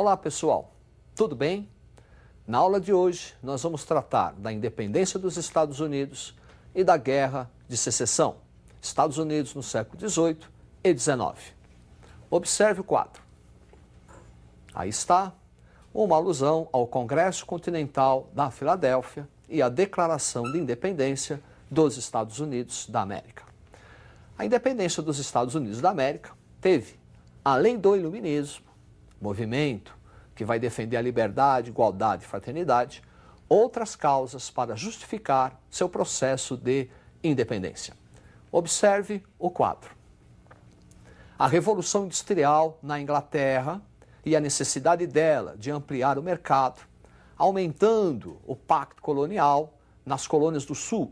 Olá pessoal, tudo bem? Na aula de hoje nós vamos tratar da independência dos Estados Unidos e da Guerra de Secessão, Estados Unidos no século XVIII e XIX. Observe o quadro. Aí está uma alusão ao Congresso Continental da Filadélfia e à Declaração de Independência dos Estados Unidos da América. A independência dos Estados Unidos da América teve, além do iluminismo, movimento que vai defender a liberdade, igualdade e fraternidade, outras causas para justificar seu processo de independência. Observe o quadro. A Revolução Industrial na Inglaterra e a necessidade dela de ampliar o mercado, aumentando o pacto colonial nas colônias do Sul,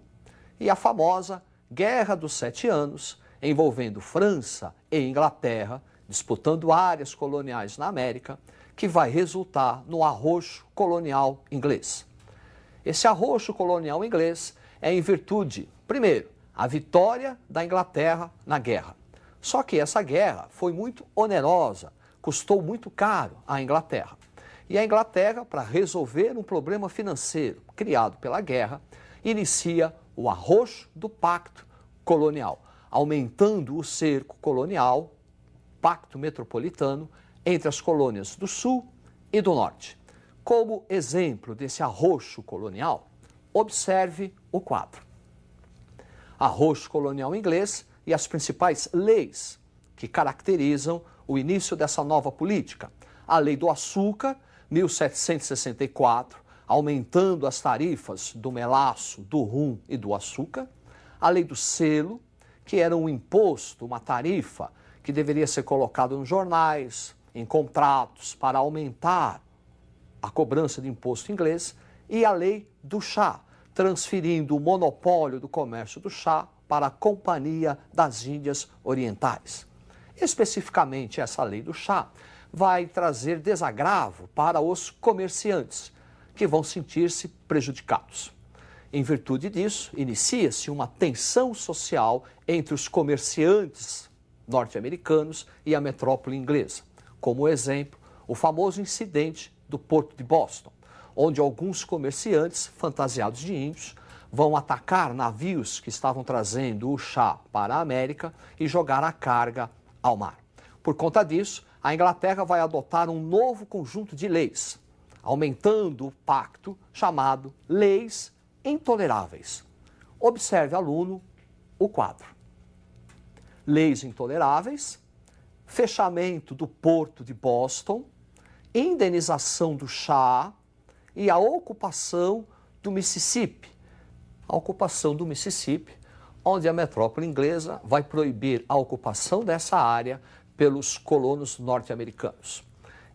e a famosa Guerra dos 7 Anos, envolvendo França e Inglaterra, disputando áreas coloniais na América, que vai resultar no arrocho colonial inglês. Esse arrocho colonial inglês é em virtude, primeiro, a vitória da Inglaterra na guerra. Só que essa guerra foi muito onerosa, custou muito caro à Inglaterra. E a Inglaterra, para resolver um problema financeiro criado pela guerra, inicia o arrocho do pacto colonial, aumentando o cerco colonial, pacto metropolitano, entre as colônias do Sul e do Norte. Como exemplo desse arrocho colonial, observe o quadro. Arrocho colonial inglês e as principais leis que caracterizam o início dessa nova política. A Lei do Açúcar, 1764, aumentando as tarifas do melaço, do rum e do açúcar. A Lei do Selo, que era um imposto, uma tarifa que deveria ser colocado nos jornais, em contratos, para aumentar a cobrança de imposto inglês. E a Lei do Chá, transferindo o monopólio do comércio do chá para a Companhia das Índias Orientais. Especificamente, essa Lei do Chá vai trazer desagravo para os comerciantes, que vão sentir-se prejudicados. Em virtude disso, inicia-se uma tensão social entre os comerciantes norte-americanos e a metrópole inglesa. Como exemplo, o famoso incidente do Porto de Boston, onde alguns comerciantes fantasiados de índios vão atacar navios que estavam trazendo o chá para a América e jogar a carga ao mar. Por conta disso, a Inglaterra vai adotar um novo conjunto de leis, aumentando o pacto chamado Leis Intoleráveis. Observe, aluno, o quadro. Leis intoleráveis, fechamento do Porto de Boston, indenização do chá e a ocupação do Mississippi. A ocupação do Mississippi, onde a metrópole inglesa vai proibir a ocupação dessa área pelos colonos norte-americanos.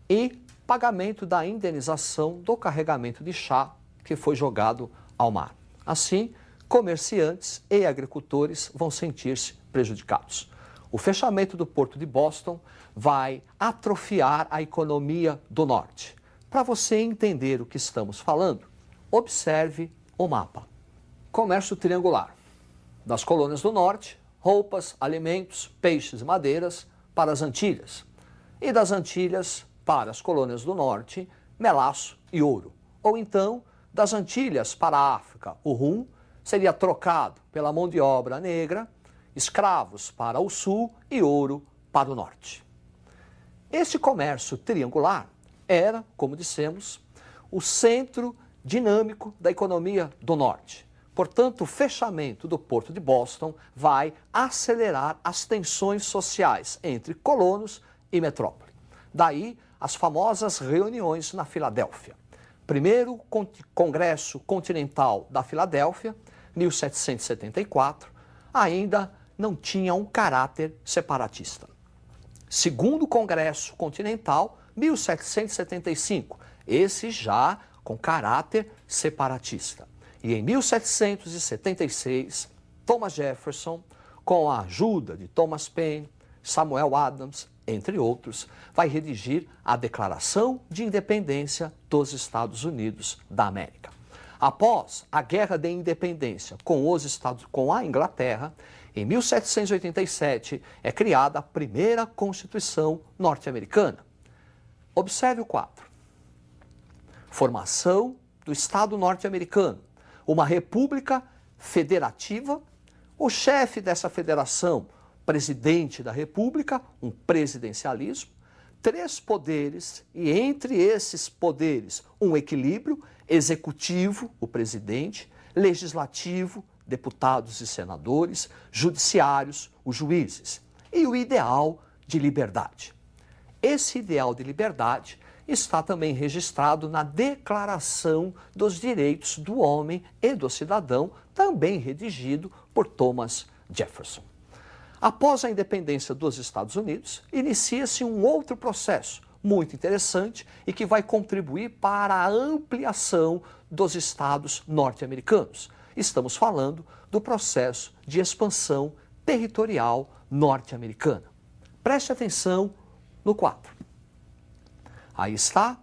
E pagamento da indenização do carregamento de chá que foi jogado ao mar. Assim, comerciantes e agricultores vão sentir-se prejudicados. O fechamento do Porto de Boston vai atrofiar a economia do norte. Para você entender o que estamos falando, observe o mapa. Comércio triangular. Das colônias do norte, roupas, alimentos, peixes e madeiras para as Antilhas. E das Antilhas para as colônias do norte, melaço e ouro. Ou então, das Antilhas para a África, o rum seria trocado pela mão de obra negra, escravos para o sul e ouro para o norte. Este comércio triangular era, como dissemos, o centro dinâmico da economia do norte. Portanto, o fechamento do Porto de Boston vai acelerar as tensões sociais entre colonos e metrópole. Daí, as famosas reuniões na Filadélfia. Primeiro Congresso Continental da Filadélfia, 1774, ainda não tinha um caráter separatista. Segundo Congresso Continental, 1775, esse já com caráter separatista. E em 1776, Thomas Jefferson, com a ajuda de Thomas Paine, Samuel Adams, entre outros, vai redigir a Declaração de Independência dos Estados Unidos da América. Após a Guerra de Independência com a Inglaterra, em 1787 é criada a primeira Constituição norte-americana. Observe o quadro. Formação do Estado norte-americano, uma república federativa, o chefe dessa federação, presidente da república, um presidencialismo, 3 poderes e entre esses poderes um equilíbrio, executivo, o presidente, legislativo, deputados e senadores, judiciários, os juízes, e o ideal de liberdade. Esse ideal de liberdade está também registrado na Declaração dos Direitos do Homem e do Cidadão, também redigido por Thomas Jefferson. Após a independência dos Estados Unidos, inicia-se um outro processo muito interessante e que vai contribuir para a ampliação dos estados norte-americanos. Estamos falando do processo de expansão territorial norte-americana. Preste atenção no quadro. Aí está,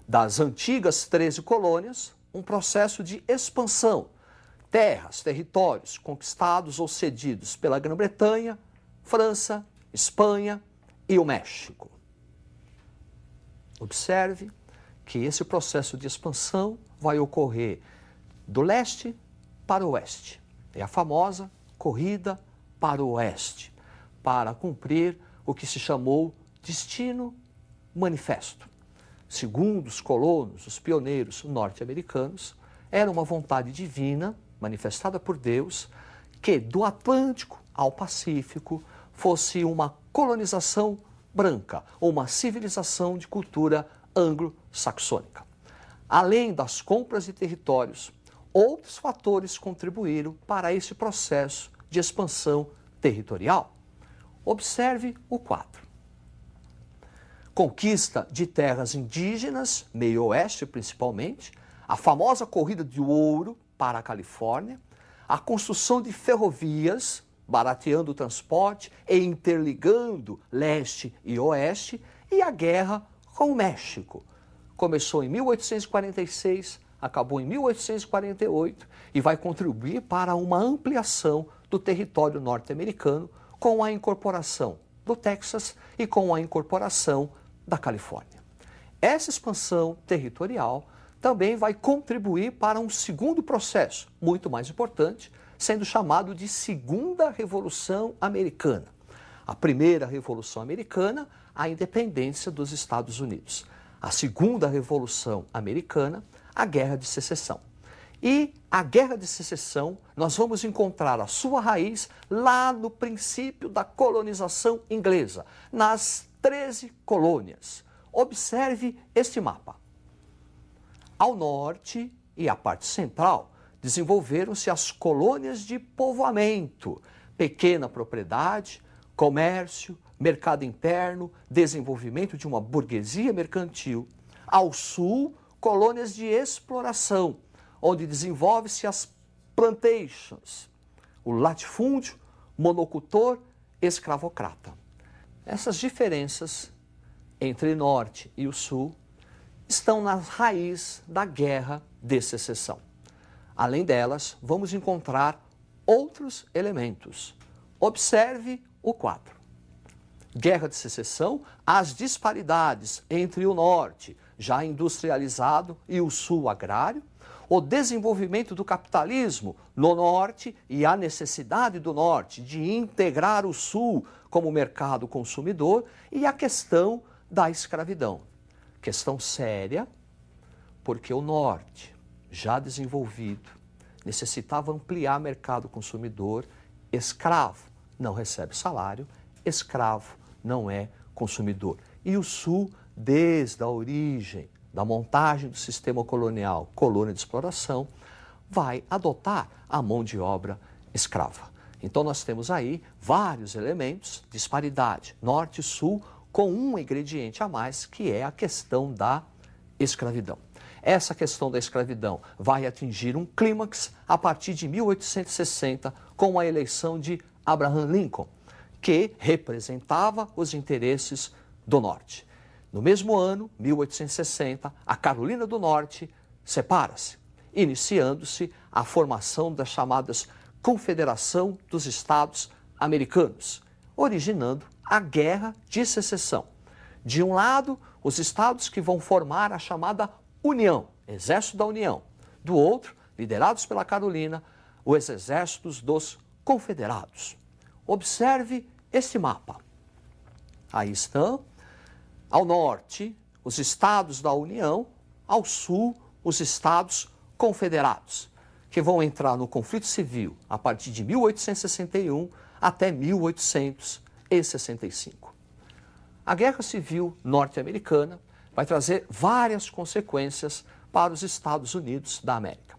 das antigas 13 colônias, um processo de expansão. Terras, territórios conquistados ou cedidos pela Grã-Bretanha, França, Espanha e o México. Observe que esse processo de expansão vai ocorrer do leste para o oeste. É a famosa corrida para o oeste, para cumprir o que se chamou Destino Manifesto. Segundo os colonos, os pioneiros norte-americanos, era uma vontade divina, manifestada por Deus, que do Atlântico ao Pacífico fosse uma colonização branca, ou uma civilização de cultura anglo-saxônica. Além das compras de territórios, outros fatores contribuíram para esse processo de expansão territorial. Observe o quadro. Conquista de terras indígenas, meio oeste principalmente, a famosa corrida de ouro para a Califórnia, a construção de ferrovias, barateando o transporte e interligando leste e oeste, e a guerra com o México. Começou em 1846, acabou em 1848 e vai contribuir para uma ampliação do território norte-americano com a incorporação do Texas e com a incorporação da Califórnia. Essa expansão territorial também vai contribuir para um segundo processo, muito mais importante, sendo chamado de Segunda Revolução Americana. A primeira Revolução Americana, a independência dos Estados Unidos. A Segunda Revolução Americana, a Guerra de Secessão. E a Guerra de Secessão, nós vamos encontrar a sua raiz lá no princípio da colonização inglesa, nas 13 colônias. Observe este mapa. Ao norte e a parte central, desenvolveram-se as colônias de povoamento, pequena propriedade, comércio, mercado interno, desenvolvimento de uma burguesia mercantil. Ao sul, colônias de exploração, onde desenvolve-se as plantations, o latifúndio, monocultor, escravocrata. Essas diferenças entre norte e o sul estão na raiz da Guerra de Secessão. Além delas, vamos encontrar outros elementos. Observe o quadro. Guerra de Secessão, as disparidades entre o norte, já industrializado, e o sul agrário, o desenvolvimento do capitalismo no norte e a necessidade do norte de integrar o sul como mercado consumidor e a questão da escravidão. Questão séria, porque o norte, já desenvolvido, necessitava ampliar mercado consumidor, escravo não recebe salário, escravo não é consumidor. E o sul, desde a origem da montagem do sistema colonial, colônia de exploração, vai adotar a mão de obra escrava. Então nós temos aí vários elementos, disparidade, norte e sul, com um ingrediente a mais, que é a questão da escravidão. Essa questão da escravidão vai atingir um clímax a partir de 1860, com a eleição de Abraham Lincoln, que representava os interesses do Norte. No mesmo ano, 1860, a Carolina do Norte separa-se, iniciando-se a formação das chamadas Confederação dos Estados Americanos, originando a Guerra de Secessão. De um lado, os estados que vão formar a chamada União, Exército da União. Do outro, liderados pela Carolina, os exércitos dos confederados. Observe este mapa. Aí estão, ao norte, os estados da União, ao sul, os estados confederados, que vão entrar no conflito civil a partir de 1861 até 1865. A Guerra Civil norte-americana vai trazer várias consequências para os Estados Unidos da América.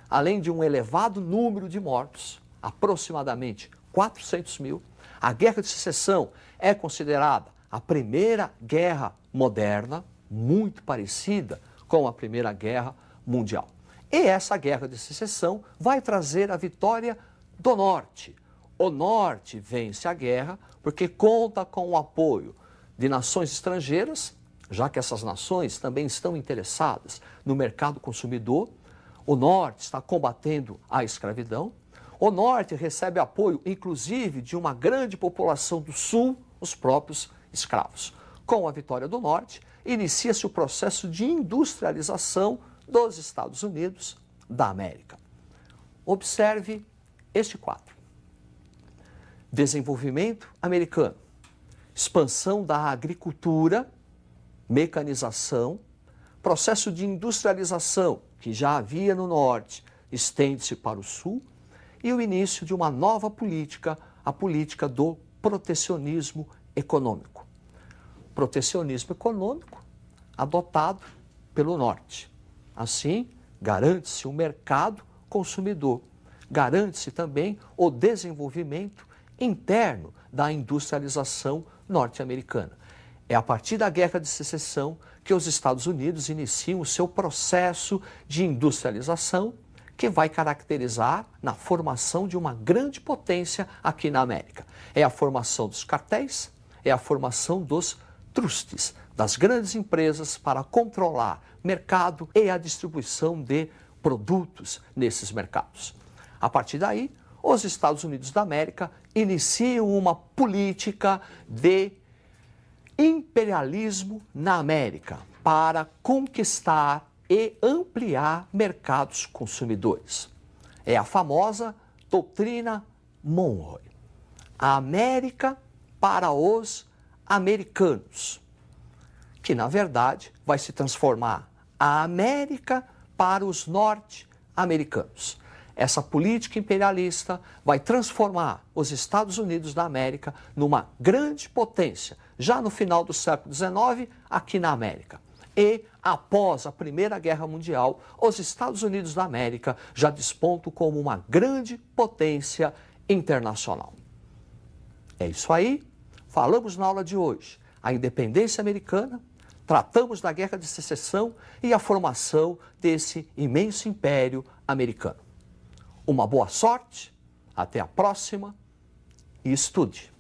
Além de um elevado número de mortos, aproximadamente 400 mil, a Guerra de Secessão é considerada a primeira guerra moderna, muito parecida com a Primeira Guerra Mundial. E essa Guerra de Secessão vai trazer a vitória do Norte. O Norte vence a guerra porque conta com o apoio de nações estrangeiras, já que essas nações também estão interessadas no mercado consumidor. O Norte está combatendo a escravidão. O Norte recebe apoio, inclusive, de uma grande população do Sul, os próprios escravos. Com a vitória do Norte, inicia-se o processo de industrialização dos Estados Unidos da América. Observe este quadro. Desenvolvimento americano, expansão da agricultura, mecanização, processo de industrialização que já havia no norte, estende-se para o sul, e o início de uma nova política, a política do protecionismo econômico. Protecionismo econômico adotado pelo norte. Assim, garante-se o mercado consumidor, garante-se também o desenvolvimento interno da industrialização norte-americana. É a partir da Guerra de Secessão que os Estados Unidos iniciam o seu processo de industrialização, que vai caracterizar na formação de uma grande potência aqui na América. É a formação dos cartéis, é a formação dos trustes, das grandes empresas para controlar mercado e a distribuição de produtos nesses mercados. A partir daí, os Estados Unidos da América iniciam uma política de imperialismo na América para conquistar e ampliar mercados consumidores. É a famosa doutrina Monroe. A América para os americanos, que na verdade vai se transformar a América para os norte-americanos. Essa política imperialista vai transformar os Estados Unidos da América numa grande potência, já no final do século XIX, aqui na América. E, após a Primeira Guerra Mundial, os Estados Unidos da América já despontam como uma grande potência internacional. É isso aí, falamos na aula de hoje a independência americana, tratamos da Guerra de Secessão e a formação desse imenso império americano. Uma boa sorte, até a próxima e estude!